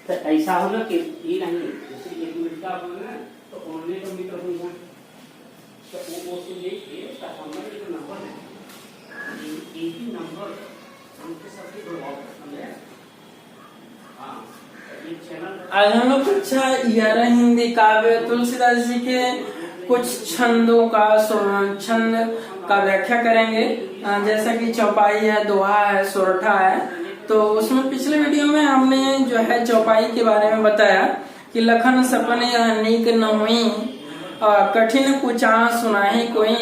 तो ऐसा होगा कि ये नहीं, जैसे 1 मिनट का होगा तो ओनली तो मीटर होगा, तो वो से लेके ट्रांसफार्मर के जो नंबर है ये ही नंबर उनके साथ ही जुड़ाव है। हाँ, ये चैनल आज हम लोग कक्षा 11 हिंदी काव्य तुलसीदास जी के कुछ छंदों का छंद का व्याख्या करेंगे। जैसा कि चौपाई है, दोहा है, सोरठा है। तो उसमें पिछले वीडियो में हमने जो है चौपाई के बारे में बताया कि लखन सपने नीक न हुई, कठिन कुचा सुनाही कोई।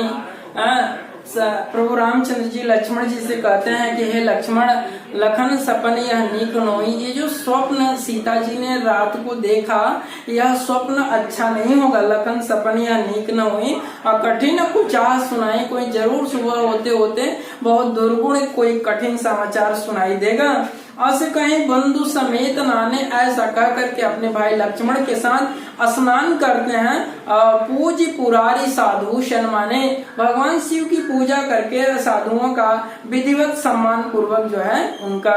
प्रभु रामचंद्र जी लक्ष्मण जी से कहते हैं कि हे लक्ष्मण, लखन सपन यह नीक नोई, ये जो स्वप्न सीता जी ने रात को देखा यह स्वप्न अच्छा नहीं होगा। लखन सपन यह नीक न हुई और कठिन कुचाह सुनाई कोई, जरूर सुबह होते होते बहुत दुर्गुण कोई कठिन समाचार सुनाई देगा। ऐसे कहीं बंधु समेत नाने, ऐसा कह करके अपने भाई लक्ष्मण के साथ स्नान करते हैं। पूज पुरारी साधु शर्माने, भगवान शिव की पूजा करके साधुओं का विधिवत सम्मान पूर्वक जो है उनका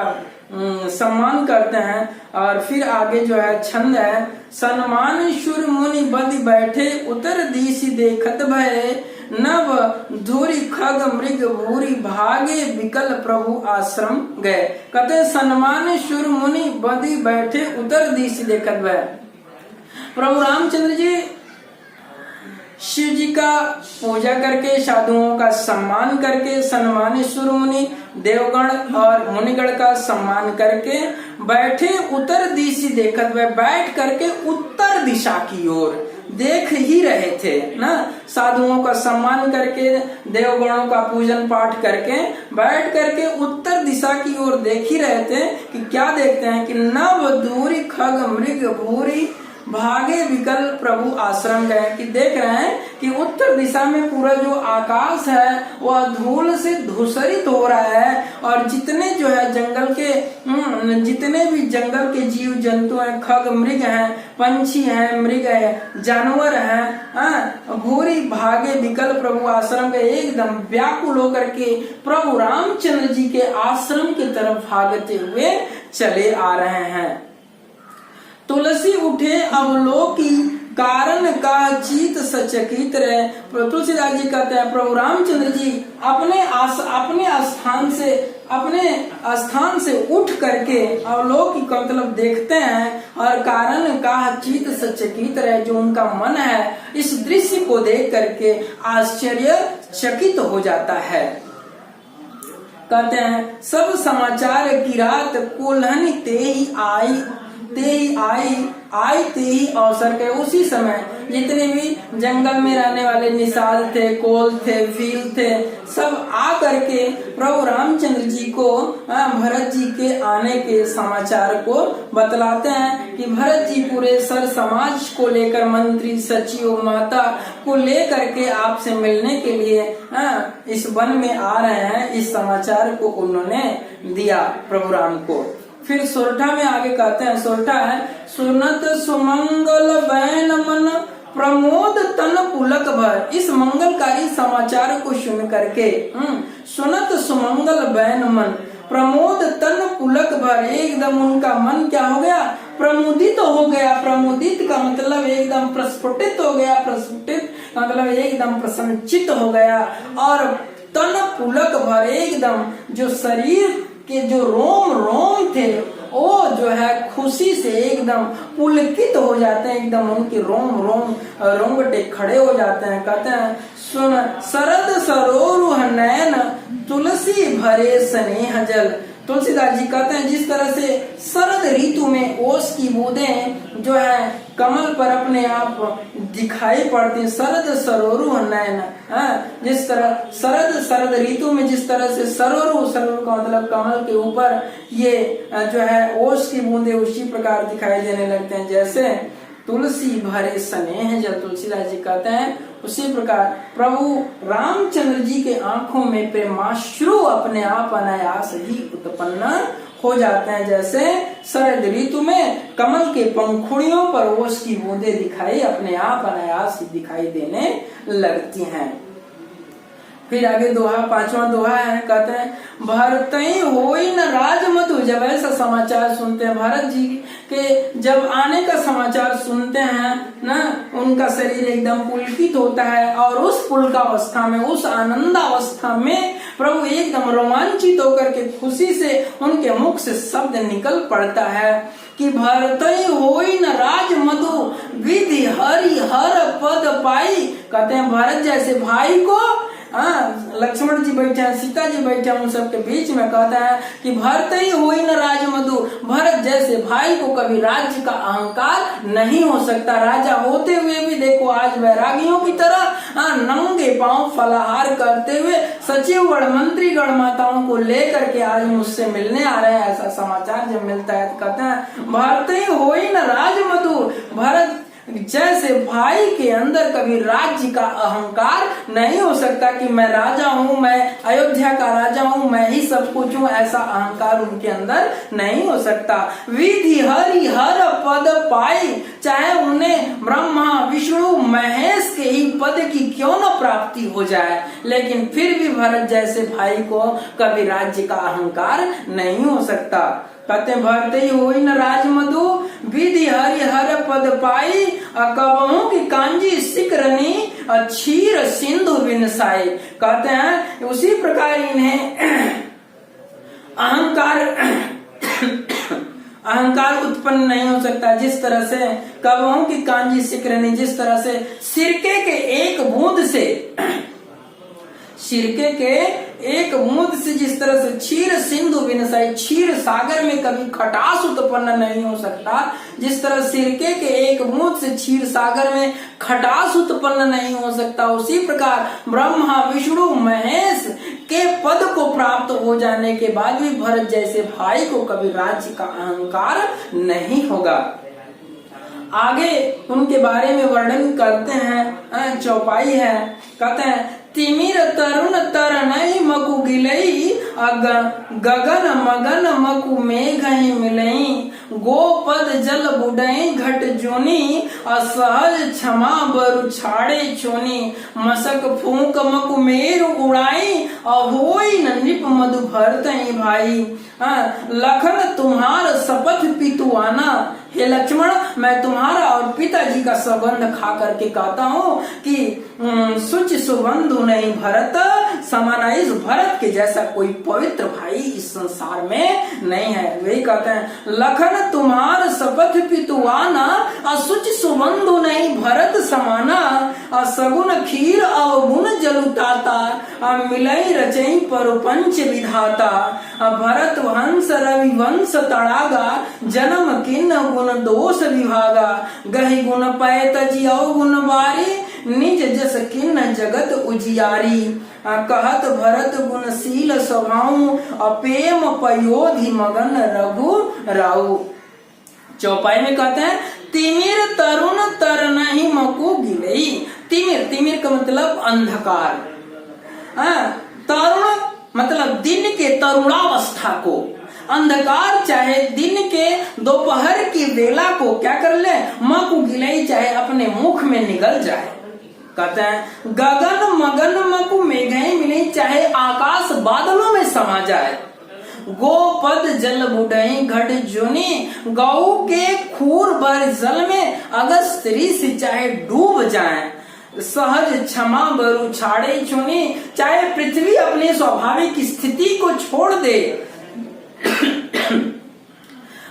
सम्मान करते हैं। और फिर आगे जो है छंद है, सन्मान शुर मुनि बदि बैठे, उत्तर दिशि देखत भय, नव धूरी खग मृग भूरी, भागे विकल प्रभु आश्रम गए। कहते सन्मान शुर मुनि बदि बैठे, उत्तर दिशि देखत भय। प्रभु रामचंद्र जी शिव जी का पूजा करके, साधुओं का सम्मान करके, सन्मानी सुर मुनि देवगण और मुनिगण का सम्मान करके बैठे, उत्तर दिशि देखत हुए, बैठ करके उत्तर दिशा की ओर देख ही रहे थे ना। साधुओं का सम्मान करके, देवगणों का पूजन पाठ करके बैठ करके उत्तर दिशा की ओर देख ही रहे थे कि क्या देखते हैं कि नव दूरी खग मृग भूरी, भागे विकल प्रभु आश्रम गए। कि देख रहे हैं कि उत्तर दिशा में पूरा जो आकाश है वह धूल से धूसरित हो रहा है और जितने जो है जंगल के जितने भी जंगल के जीव जंतु हैं, खग मृग हैं, पंछी हैं, मृग है, जानवर हैं, भूरी भागे विकल प्रभु आश्रम गए, एकदम व्याकुल होकर के प्रभु रामचंद्र जी के आश्रम की तरफ भागते हुए चले आ रहे हैं। तुलसी उठे अवलोकी, कारण का चीत सचकित रहे। तुलसीदास जी कहते हैं प्रभु रामचंद्र जी अपने स्थान से उठ करके अवलोकी का मतलब देखते हैं और कारण का चीत सचकित रहे, जो उनका मन है इस दृश्य को देख करके आश्चर्यचकित हो जाता है। कहते हैं सब समाचार की रात कुल्हनी ते ही आई ते ही अवसर के। उसी समय जितने भी जंगल में रहने वाले निषाद थे, कोल थे, फील थे, सब आ करके प्रभु रामचंद्र जी को भरत जी के आने के समाचार को बतलाते हैं कि भरत जी पूरे सर समाज को लेकर, मंत्री सचिव माता को लेकर के आपसे मिलने के लिए इस वन में आ रहे हैं। इस समाचार को उन्होंने दिया प्रभु राम को। फिर सोरठा में आगे कहते हैं, सोरठा है, सुनत सुमंगल बैन मन, प्रमोद तन पुलक भर। इस मंगलकारी समाचार को सुन करके सुनत सुमंगल बैन मन, प्रमोद तन पुलक भर, एकदम उनका मन क्या हो गया, प्रमुदित हो गया। प्रमुदित का मतलब एकदम प्रस्फुटित हो गया, प्रस्फुटित का मतलब एकदम प्रसन्नचित हो गया। और तन पुलक भर, एकदम जो शरीर के जो रोम थे वो जो है खुशी से एकदम पुलकित हो जाते हैं, एकदम उनके रोंगटे खड़े हो जाते हैं। कहते हैं सुन शरद सरोरुह नयन, तुलसी भरे स्नेह जल। तुलसीदास जी कहते हैं जिस तरह से शरद ऋतु में ओस की बूंदें जो है कमल पर अपने आप दिखाई पड़ती हैं, शरद सरोरुह नयन, जिस तरह शरद ऋतु में जिस तरह से सरोरु का मतलब कमल के ऊपर ये जो है ओस की बूंदे उसी प्रकार दिखाई देने लगते हैं। जैसे तुलसी भरे स्नेह जल, तुलसीदास जी कहते हैं उसी प्रकार प्रभु रामचंद्र जी के आंखों में प्रेमाश्रु अपने आप अनायास ही उत्पन्न हो जाते हैं। जैसे शरद ऋतु में कमल के पंखुड़ियों पर ओस की बूंदें दिखाई अपने आप अनायास दिखाई देने लगती हैं। फिर आगे दोहा, 5वां दोहा है, कहते हैं भरतई होई न राज मधु। जब ऐसा समाचार सुनते हैं भरत जी के, जब आने का समाचार सुनते हैं ना, उनका शरीर एकदम पुलकित होता है और उस पुलकावस्था में, उस आनंदावस्था में प्रभु एकदम रोमांचित होकर के खुशी से उनके मुख से शब्द निकल पड़ता है कि भरतई होई न राज मधु विधि हरि हर पद पाई। कहते हैं भरत जैसे भाई को, लक्ष्मण जी बैठे हैं, सीता जी बैठे हैं, उन सबके बीच में कहता है कि भरतई होई न राज मधु। भरत जैसे भाई को कभी राज्य का अहंकार नहीं हो सकता। राजा होते हुए भी देखो आज वैरागियों की तरह नंगे पांव फलाहार करते हुए सचिव गण, मंत्री गण, माताओं को लेकर के आज मुझसे मिलने आ रहे हैं। ऐसा समाचार जब मिलता है तो कहते हैं भरतई होई न राज मधु। भरत जैसे भाई के अंदर कभी राज्य का अहंकार नहीं हो सकता कि मैं राजा हूँ, मैं अयोध्या का राजा हूँ, मैं ही सब कुछ हूँ, ऐसा अहंकार उनके अंदर नहीं हो सकता। विधि हरि हर पद पाई, चाहे उन्हें ब्रह्मा विष्णु महेश के ही पद की क्यों न प्राप्ति हो जाए, लेकिन फिर भी भरत जैसे भाई को कभी राज्य का अहंकार नहीं हो सकता। कहते भरतई होई न राज मधु विधि हरि हर पद पाई, कबहू की कांजी सिकरनी क्षीर सिंधु बिनसाई। कहते हैं उसी प्रकार इन्हें अहंकार उत्पन्न नहीं हो सकता जिस तरह से कबहू की कांजी सिकरनी, जिस तरह से सिरके के एक बूंद से, सिरके के एक बूंद से जिस तरह से क्षीर सिंधु बिनसाई, क्षीर सागर में कभी खटास उत्पन्न नहीं हो सकता, जिस तरह सिरके के एक बूंद से क्षीर सागर में खटास उत्पन्न नहीं हो सकता, उसी प्रकार ब्रह्मा विष्णु महेश के पद को प्राप्त हो जाने के बाद भी भरत जैसे भाई को कभी राज्य का अहंकार नहीं होगा। आगे उनके बारे में वर्णन करते हैं, चौपाई है, कहते हैं तिमिर तरुण तरनई मकु गिलई, गगन मगन मकु मेघई मिलई, गोपद जल बुडई घट जोनी, असहज क्षमा बरु छाड़े चोनी, मसक फूंक मकु मेरु उड़ाई, अहोई न निप मधु भरतई भाई। लखन तुम्हार शपथ पितुआना, हे लक्ष्मण मैं तुम्हारा और पिताजी का संबंध खा करके कहता हूँ कि सुच सुबंधु नहीं भरत समाना, इस भरत के जैसा कोई पवित्र भाई इस संसार में नहीं है। वही कहते हैं लखन तुम्हार शपथ पितुआना, असुच सुबंधु नहीं भरत समाना, सगुन खीर अवगुण जलुताता, मिलई रचई परुपंच विधाता, भरत हंस रवि वंश तड़ागा, जन्म किन्न गुण दोष विभागा, गहि गुण पैत जी अवगुण बारी, निज जस किन्न जगत उजियारी, कहत भरत गुणशील स्वभाव, अपेम पयोधि मगन रघु राउ। चौपाई में कहते हैं तिमिर तरुण तरनहि मकु गिलई। तिमिर, तिमिर का मतलब अंधकार, तरुण मतलब दिन के तरुणावस्था को, अंधकार चाहे दिन के दोपहर की बेला को क्या कर ले, मकु गिलई चाहे अपने मुख में निगल जाए। कहते हैं गगन मगन मकु मेघई मिलई, चाहे आकाश बादलों में समा जाए, गोपद जल बुडई घट जोनी, गौ के खूर भर जल में अगर स्त्री से चाहे डूब जाए, सहज क्षमा बरु छाड़े चुनी, चाहे पृथ्वी अपनी स्वाभाविक स्थिति को छोड़ दे,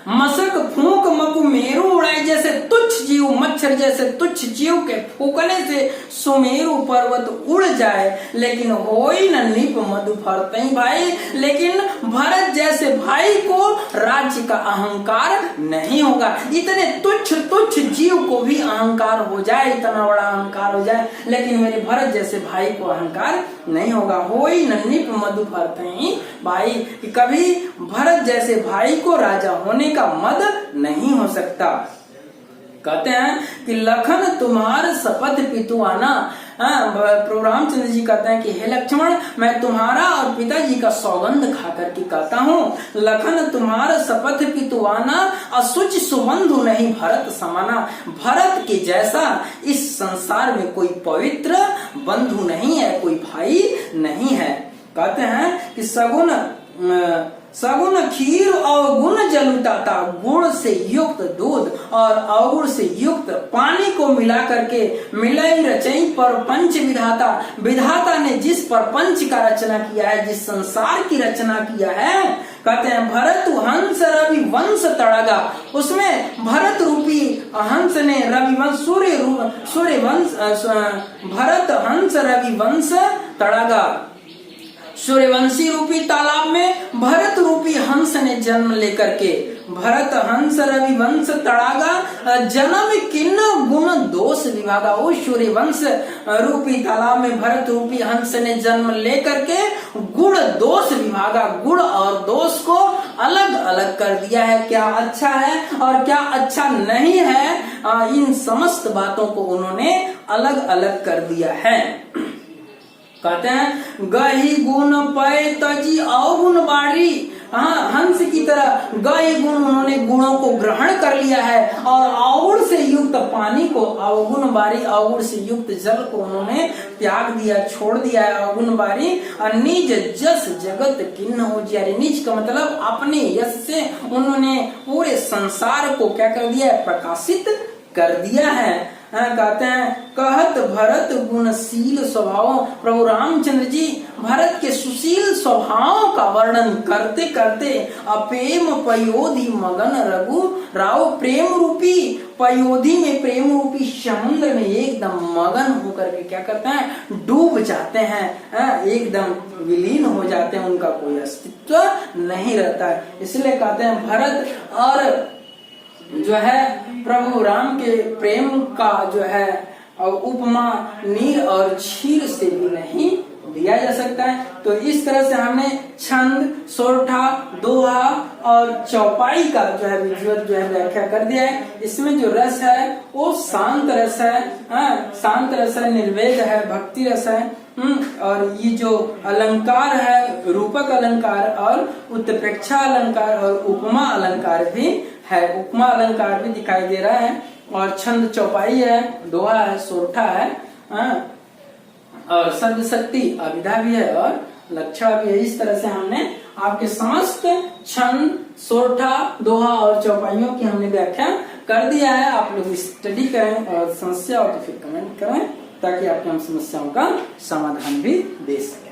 मसक फूंक मकु मेरू उड़ाए, जैसे तुच्छ जीव, मच्छर जैसे तुच्छ जीव के फूकने से सुमेरु पर्वत उड़ जाए, लेकिन होई न निप मधु भरतई भाई, लेकिन भरत जैसे भाई को राज्य का अहंकार नहीं होगा। इतने तुच्छ तुच्छ जीव को भी अहंकार हो जाए, इतना बड़ा अहंकार हो जाए, लेकिन मेरे भरत जैसे भाई को अहंकार नहीं होगा। होई न निप मधु भरतई भाई, कि कभी भरत जैसे भाई को राजा होने का मद नहीं हो सकता। कहते हैं कि लखन तुम्हार शपथ पितुआना, प्रभु रामचंद्र जी कहते हैं कि हे लक्ष्मण, मैं तुम्हारा और पिताजी का सौगंध खा करके कहता हूँ, लखन तुम्हारा शपथ पितुआना, असुच सुबंधु नहीं भरत समाना। भरत के जैसा इस संसार में कोई पवित्र बंधु नहीं है, कोई भाई नहीं है। कहते हैं कि सगुन खीर और गुण जलुताता, गुड़ से युक्त दूध और अवगुण से युक्त पानी को मिला करके मिलाई रचई परपंच विधाता। विधाता ने जिस परपंच का रचना किया है, जिस संसार की रचना किया है, कहते हैं भरत हंस रवि वंश तड़ागा। उसमें भरत रूपी हंस ने रविवंश सूर्य वंश, भरत हंस रवि वंश तड़ागा। सूर्यवंशी रूपी तालाब में भरत रूपी हंस ने जन्म लेकर के, भरत हंस रवि वंश तड़ागा, जन्म किन्न गुण दोष विभागा। उस सूर्यवंश रूपी तालाब में भरत रूपी हंस ने जन्म लेकर के गुण दोष विभागा, गुण और दोष को अलग अलग कर दिया है। क्या अच्छा है और क्या अच्छा नहीं है, इन समस्त बातों को उन्होंने अलग अलग कर दिया है। कहते हैं गही गुण पय तजी अवगुण बारी। हंस की तरह गही गुण, उन्होंने गुणों को ग्रहण कर लिया है और अवगुण से युक्त पानी को, अवगुण बारी, अवगुण से युक्त जल को उन्होंने त्याग दिया, छोड़ दिया है। अवगुण बारी निज जस जगत किन्न हो जाए। निज का मतलब अपने यश से उन्होंने पूरे संसार को क्या कर दिया है, प्रकाशित कर दिया है। कहते हैं कहत भरत गुणशील स्वभाव। प्रभु रामचंद्र जी भरत के सुशील स्वभाव का वर्णन करते करते अप्रेम पयोधि मगन रघु राव, प्रेम रूपी पयोधि में, प्रेम रूपी समुद्र में एकदम मगन होकर के क्या करते हैं, डूब जाते हैं, एकदम विलीन हो जाते हैं, उनका कोई अस्तित्व नहीं रहता है। इसलिए कहते हैं भरत और जो है प्रभु राम के प्रेम का जो है उपमा नीर और क्षीर से भी नहीं दिया जा सकता है। तो इस तरह से हमने छंद, सोरठा, दोहा और चौपाई का जो है विजुअल जो है व्याख्या कर दिया है। इसमें जो रस है वो शांत रस है, शांत रस है, निर्वेद है, भक्ति रस है। और ये जो अलंकार है, रूपक अलंकार और उत्प्रेक्षा अलंकार और उपमा अलंकार भी है, उपमा अलंकार भी दिखाई दे रहा है। और छंद चौपाई है, दोहा है, सोरठा है, और शब्द शक्ति अभिधा भी है और लक्षण भी है। इस तरह से हमने आपके समस्त छंद, सोरठा, दोहा और चौपाइयों की हमने व्याख्या कर दिया है। आप लोग स्टडी करें और समस्या हो तो फिर कमेंट करें, ताकि आपके हम समस्याओं का समाधान भी दे सकें।